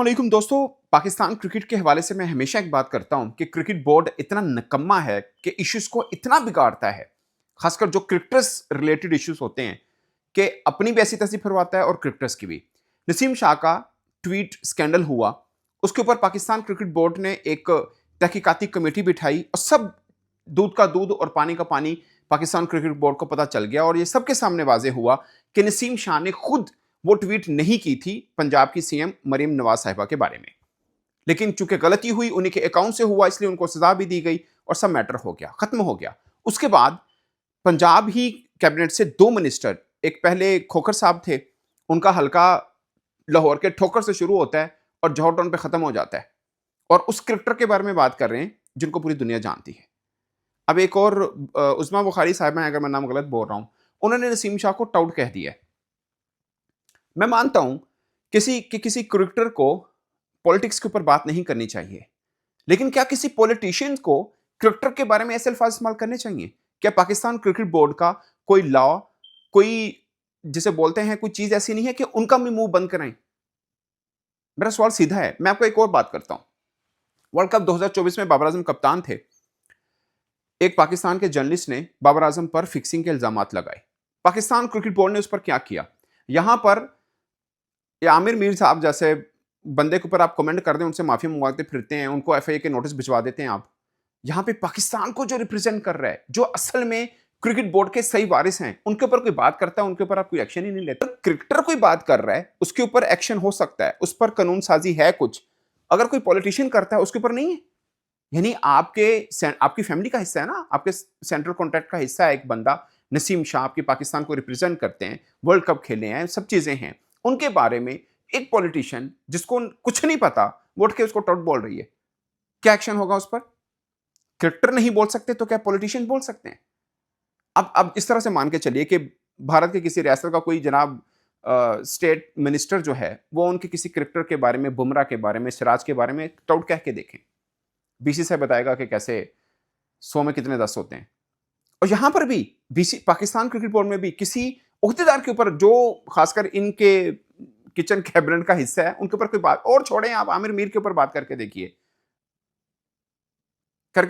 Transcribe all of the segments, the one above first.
वालेकुम दोस्तों। पाकिस्तान क्रिकेट के हवाले से मैं हमेशा एक बात करता हूं कि क्रिकेट बोर्ड इतना निकम्मा है कि इश्यूज को इतना बिगाड़ता है, खासकर जो क्रिकेटर्स रिलेटेड इश्यूज होते हैं, कि अपनी भी ऐसी तैसी फिरवाता है और क्रिकेटर्स की भी। नसीम शाह का ट्वीट स्कैंडल हुआ, उसके ऊपर पाकिस्तान क्रिकेट बोर्ड ने एक तहकीकाती कमेटी बिठाई और सब दूध का दूध और पानी का पानी पाकिस्तान क्रिकेट बोर्ड को पता चल गया और ये सबके सामने वाजे हुआ कि नसीम शाह ने खुद वो ट्वीट नहीं की थी पंजाब की सीएम मरीम नवाज साहिबा के बारे में, लेकिन चूंकि गलती हुई उन्हीं के अकाउंट से हुआ इसलिए उनको सजा भी दी गई और सब मैटर हो गया, खत्म हो गया। उसके बाद पंजाब ही कैबिनेट से दो मिनिस्टर, एक पहले खोखर साहब थे, उनका हल्का लाहौर के ठोकर से शुरू होता है और जौहर टाउन पे खत्म हो जाता है, और उस क्रिकेटर के बारे में बात कर रहे हैं जिनको पूरी दुनिया जानती है। अब एक और उस्मा बुखारी साहिबा हैं, अगर मैं नाम गलत बोल रहा हूं, उन्होंने नसीम शाह को टाउट कह दिया। मैं मानता हूं किसी क्रिकेटर को पॉलिटिक्स के ऊपर बात नहीं करनी चाहिए, लेकिन क्या किसी पॉलिटिशियन को क्रिकेटर के बारे में ऐसे अल्फाज इस्तेमाल करने चाहिए? क्या पाकिस्तान क्रिकेट बोर्ड का कोई लॉ, कोई जिसे बोलते हैं कोई चीज ऐसी नहीं है कि उनका भी मुंह बंद कराएं? मेरा सवाल सीधा है। मैं आपको एक और बात करता हूं। वर्ल्ड कप 2024 में बाबर आजम कप्तान थे। एक पाकिस्तान के जर्नलिस्ट ने बाबर आजम पर फिक्सिंग के इल्जाम लगाए। पाकिस्तान क्रिकेट बोर्ड ने उस पर क्या किया? यहां पर या आमिर मीर साहब जैसे बंदे के ऊपर आप कमेंट कर दें, उनसे माफी मंगवाते फिरते हैं, उनको एफआईए के नोटिस भिजवा देते हैं आप। यहां पे पाकिस्तान को जो रिप्रेजेंट कर रहा है, जो असल में क्रिकेट बोर्ड के सही वारिस हैं, उनके ऊपर कोई बात करता है, उनके ऊपर आप कोई एक्शन ही नहीं लेते। क्रिकेटर कोई बात कर रहा है, उसके ऊपर एक्शन हो सकता है, उस पर कानून साजी है कुछ। अगर कोई पॉलिटिशियन करता है, उसके ऊपर नहीं है। यानी आपकी फैमिली का हिस्सा है ना, आपके सेंट्रल कॉन्ट्रैक्ट का हिस्सा है एक बंदा नसीम शाह, आपकी पाकिस्तान को रिप्रेजेंट करते हैं, वर्ल्ड कप खेले हैं, सब चीजें हैं। उनके बारे में एक पॉलिटिशियन जिसको कुछ नहीं पता वोट के उसको टॉट बोल रही है, क्या एक्शन होगा उस पर? क्रिकेटर नहीं बोल सकते तो क्या पॉलिटिशियन बोल सकते हैं? अब इस तरह से मान के चलिए कि भारत के किसी रियासत का कोई जनाब स्टेट मिनिस्टर जो है, वो उनके किसी क्रिकेटर के बारे में, बुमराह के बारे में, सिराज के बारे में टाउट कह के देखें। बीसीसीआई बताएगा कि कैसे 100 में कितने 10 होते हैं। और यहां पर भी बीसी पाकिस्तान क्रिकेट बोर्ड में भी किसी उहदेदार के ऊपर, जो खासकर इनके किचन कैबिनेट का हिस्सा है, उनके ऊपर कोई बात और छोड़ें, आप आमिर मीर के ऊपर बात करके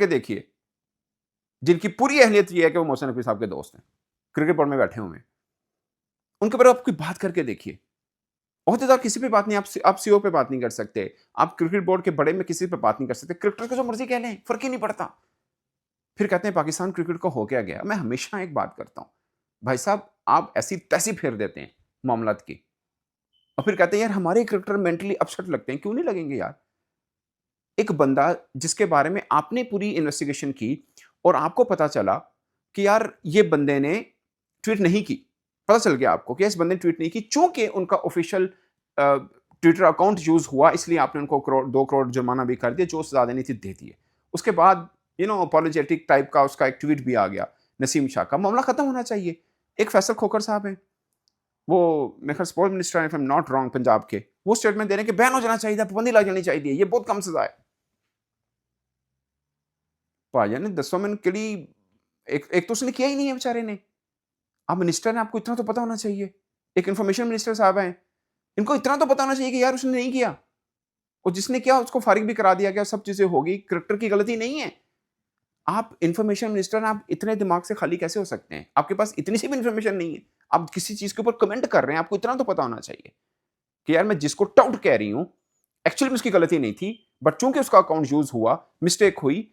देखिए, जिनकी पूरी अहलियत यह है कि वो मोहसिन नकवी साहब के दोस्त हैं, क्रिकेट बोर्ड में बैठे हुए हैं, उनके ऊपर आप कोई बात करके देखिए। ओहदेदार किसी पे बात नहीं, आप सीओ पे बात नहीं कर सकते, आप क्रिकेट बोर्ड के बड़े में किसी पे बात नहीं कर सकते, क्रिकेटर को जो मर्जी कह लें, फर्क ही नहीं पड़ता। फिर कहते हैं पाकिस्तान क्रिकेट को हो क्या गया। मैं हमेशा एक बात करता हूं, भाई साहब आप ऐसी तैसी फेर देते हैं मामलात की, और फिर कहते हैं यार हमारे क्रिकेटर मेंटली अपसेट लगते हैं। क्यों नहीं लगेंगे यार? एक बंदा जिसके बारे में आपने पूरी इन्वेस्टिगेशन की और आपको पता चला कि यार ये बंदे ने ट्वीट नहीं की, पता चल गया आपको कि इस बंदे ने ट्वीट नहीं की, चूंकि उनका ऑफिशियल ट्विटर अकाउंट यूज हुआ, इसलिए आपने उनको 2 करोड़ जुर्माना भी कर दिया, जो सजा देनी थी दे दिए। उसके बाद अपोलोजेटिक टाइप का उसका एक ट्वीट भी आ गया नसीम शाह का, मामला खत्म होना चाहिए। एक फैसल खोखर साहब हैं, वो मेरे ख्याल sports minister, if I am not wrong, Punjab के, वो स्टेटमेंट दे रहे हैं कि बैन हो जाना चाहिए, पाबंदी लग जानी चाहिए, ये बहुत कम सजा है। भाईजान ने 10 में केड़ी, एक तो उसने किया ही नहीं है बेचारे ने। आप मिनिस्टर हैं, आपको इतना तो पता होना चाहिए। एक इन्फॉर्मेशन मिनिस्टर साहब हैं, इनको इतना तो पता होना चाहिए कि यार उसने नहीं किया, और जिसने किया उसको फारिग भी करा दिया गया, सब चीजें होगी, क्रिकेटर की गलती नहीं है। आप इन्फॉर्मेशन मिनिस्टर, आप इतने दिमाग से खाली कैसे हो सकते हैं? आपके पास इतनी सी भी इन्फॉर्मेशन नहीं है, आप किसी चीज के ऊपर कमेंट कर रहे हैं, आपको इतना तो पता होना चाहिए कि यार मैं जिसको टाउट कह रही हूं, एक्चुअली में उसकी गलती नहीं थी, बट चूंकि उसका अकाउंट यूज हुआ, मिस्टेक हुई,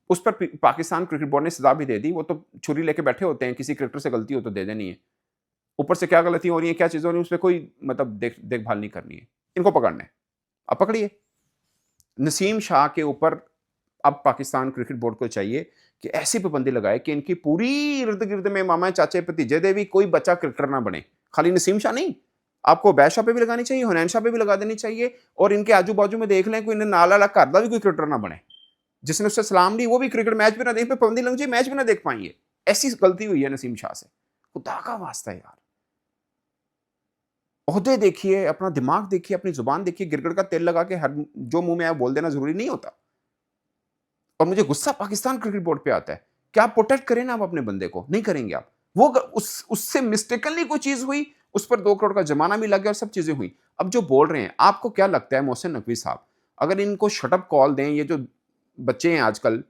उस पर पाकिस्तान क्रिकेट बोर्ड ने सजा भी दे दी। वो तो छुरी लेके बैठे होते हैं, किसी क्रिकेटर से गलती हो तो दे देनी है, ऊपर से क्या गलतियां हो रही हैं, क्या चीजें हो रही हैं, उस पर कोई मतलब देखभाल नहीं करनी है। इनको पकड़ना है, अब पकड़िए। नसीम शाह के ऊपर अब पाकिस्तान क्रिकेट बोर्ड को चाहिए कि ऐसी पाबंदी लगाए कि इनकी पूरी इर्द गिर्द में मामा चाचे भतीजे दे भी कोई बच्चा क्रिकेटर ना बने। खाली नसीम शाह नहीं, आपको बैश शाह पे भी लगानी चाहिए, हुनैन शाह पे भी लगा देनी चाहिए, और इनके आजू बाजू में देख लें कोई नाल वाला घर का भी कोई क्रिकेटर ना बने, जिसने उससे सलाम ली वो भी क्रिकेट मैच भी ना देख पे, पाबंदी लग जाए, मैच भी ना देख पाएंगे। ऐसी गलती हुई है नसीम शाह से, खुदा का वास्ता यार। ओहदे देखिए, अपना दिमाग देखिए, अपनी जुबान देखिए, गिरगिट का तेल लगा के हर जो मुंह में आया बोल देना जरूरी नहीं होता। और मुझे गुस्सा पाकिस्तान क्रिकेट बोर्ड पे आता है कि आप प्रोटेक्ट करें ना आप अपने बंदे को, नहीं करेंगे आप। वो उससे मिस्टेकनली कोई चीज हुई, उस पर 2 करोड़ का जुर्माना भी लग गया और सब चीजें हुई। अब जो बोल रहे हैं, आपको क्या लगता है मोहसिन नकवी साहब, अगर इनको शटअप कॉल दें, ये जो बच्चे हैं आजकल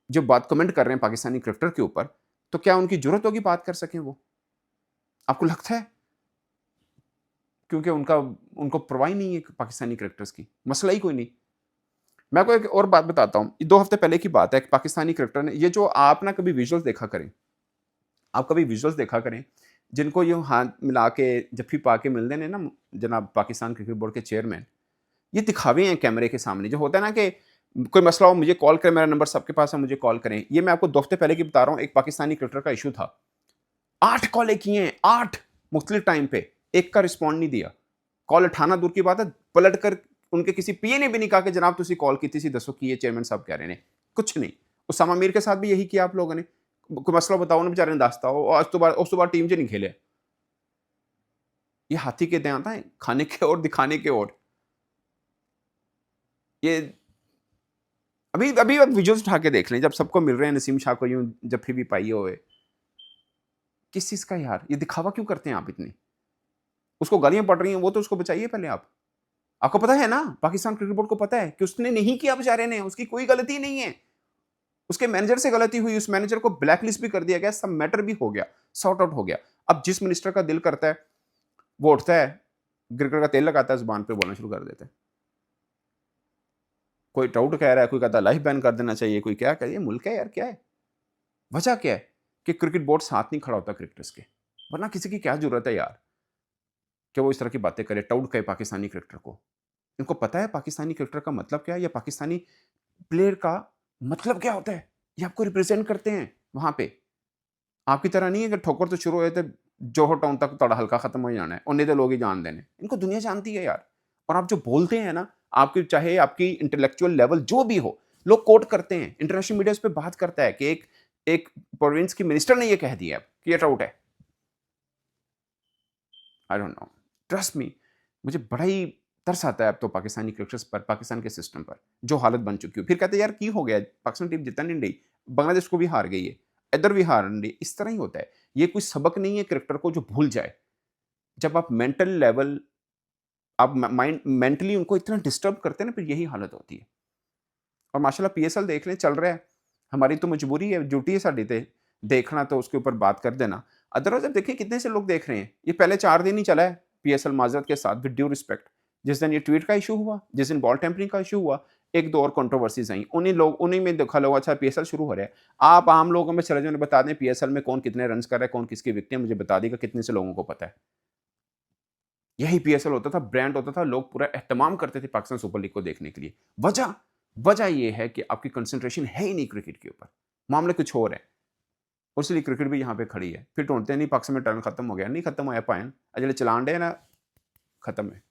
जो बात कमेंट कर रहे हैं पाकिस्तानी क्रिकेटर के ऊपर, तो क्या उनकी जरूरत होगी बात कर सकें वो? आपको लगता है? क्योंकि उनका उनको परवाह ही नहीं है पाकिस्तानी क्रिकेटर्स की, मसला ही कोई नहीं। मैं आपको एक और बात बताता हूँ, 2 हफ्ते पहले की बात है, एक पाकिस्तानी क्रिकेटर ने, ये जो आप ना कभी विजुअल्स देखा करें, आप कभी विजुअल्स देखा करें, जिनको यूँ हाथ मिला के जफ्फी पा के मिलते हैं ना जनाब पाकिस्तान क्रिकेट बोर्ड के चेयरमैन, ये दिखावे हैं कैमरे के सामने। जो होता है ना कि कोई मसला हो मुझे कॉल करें, मेरा नंबर सबके पास है, मुझे कॉल करें। ये मैं आपको 2 हफ्ते पहले की बता रहा हूँ, एक पाकिस्तानी क्रिकेटर का इशू था। 8 कॉलें की हैं, 8 मुख्तलिफ टाइम पे, एक का रिस्पॉन्ड नहीं दिया। कॉल उठाना दूर की बात है, पलट कर उनके किसी पीए ने भी नहीं कहा कि जनाब तुसी कॉल की थी, दसो कि ये चेयरमैन साहब कह रहे हैं। कुछ नहीं। उसामा मीर के साथ भी यही किया आप लोगों ने। कोई मसला बताओ ना, बेचारे ने दसता हो, उस तो बाद टीम च नहीं खेले। ये हाथी के दांत हैं, खाने के और दिखाने के और। ये अभी अभी आप विजुअल्स उठा के देख लें, जब सबको मिल रहे हैं, नसीम शाह को यूं जफ्फी भी पाई हुए, किस चीज का यार, ये दिखावा क्यों करते हैं आप इतनी? उसको गालियां पड़ रही हैं, वो तो उसको बचाइए पहले आप। आपको पता है ना, पाकिस्तान क्रिकेट बोर्ड को पता है कि उसने नहीं किया बेचारे ने, उसकी कोई गलती नहीं है। उसके मैनेजर से गलती हुई, उस मैनेजर को ब्लैकलिस्ट भी कर दिया गया, सब मैटर भी हो गया, सॉर्ट आउट हो गया। अब जिस मिनिस्टर का दिल करता है वो उठता है, गिरगिट का तेल लगाता है, जुबान पे बोलना शुरू कर देता है। कोई टाउट कह रहा है, कोई कहता है लाइफ बैन कर देना चाहिए, कोई क्या कह, ये मुल्क है यार, क्या है? वजह क्या है कि क्रिकेट बोर्ड साथ नहीं खड़ा होता क्रिकेटर्स के, वरना किसी की क्या जरूरत है यार कि वो इस तरह की बातें करे, टाउट कहे पाकिस्तानी क्रिकेटर को। इनको पता है पाकिस्तानी क्रिकेटर का मतलब क्या है, या पाकिस्तानी प्लेयर का मतलब क्या होता है। ये आपको रिप्रेजेंट करते हैं वहां पे। आपकी तरह नहीं है कि ठोकर तो शुरू हुए थे, जोहर टाउन तक थोड़ा हल्का खत्म हो जाना है, उन्हें तो लोग ही जान देने। इनको दुनिया जानती है यार। और आप जो बोलते हैं ना, आपकी चाहे आपकी इंटेलेक्चुअल लेवल जो भी हो, लोग कोट करते हैं, इंटरनेशनल मीडिया उस पर बात करता है कि एक एक प्रोविंस की मिनिस्टर ने ये कह दिया कि ये टाउट है। I don't know, trust me, मुझे बड़ा ही तरस आता है अब तो पाकिस्तानी क्रिकेटर्स पर, पाकिस्तान के सिस्टम पर, जो हालत बन चुकी हो। फिर कहते हैं यार की हो गया, पाकिस्तान टीम जितना नहीं रही, बांग्लादेश को भी हार गई है, इधर भी हार नहीं रही। इस तरह ही होता है। ये कोई सबक नहीं है क्रिकेटर को जो भूल जाए। जब आप मेंटल लेवल, आप माइंड मेंटली उनको इतना डिस्टर्ब करते हैं ना, फिर यही हालत होती है। और माशाल्लाह पीएसएल देख लें, चल रहा है। हमारी तो मजबूरी है, ड्यूटी है साडी ते देखना, तो उसके ऊपर बात कर देना। अदरवाइज़ अब देखिए कितने से लोग देख रहे हैं। ये पहले 4 दिन ही चला है पीएसएल, माज़रत के साथ, विद ड्यू रिस्पेक्ट। जिस दिन ये ट्वीट का इश्यू हुआ, जिस दिन बॉल टेम्परिंग का इश्यू हुआ, 1-2 और कंट्रोवर्सीज़ आई। उन्हीं में देखा लोग, अच्छा पीएसएल शुरू हो रहा है। आप आम लोगों में चले जाओ, बता दें पीएसएल में कौन कितने रन्स कर रहा है, कौन किसकी विकेट है, मुझे बता देगा कितने से लोगों को पता है। यही पीएसएल होता था, ब्रांड होता था, लोग पूरा एहतमाम करते थे पाकिस्तान सुपर लीग को देखने के लिए। वजह वजह ये है कि आपकी कंसंट्रेशन है ही नहीं क्रिकेट के ऊपर, मामले कुछ और है। इसलिए क्रिकेट भी यहाँ पे खड़ी है। फिर ढूंढते नहीं पाकिस्तान में टर्न खत्म हो गया, नहीं खत्म होया पायन, अजले चलान डे ना खत्म है।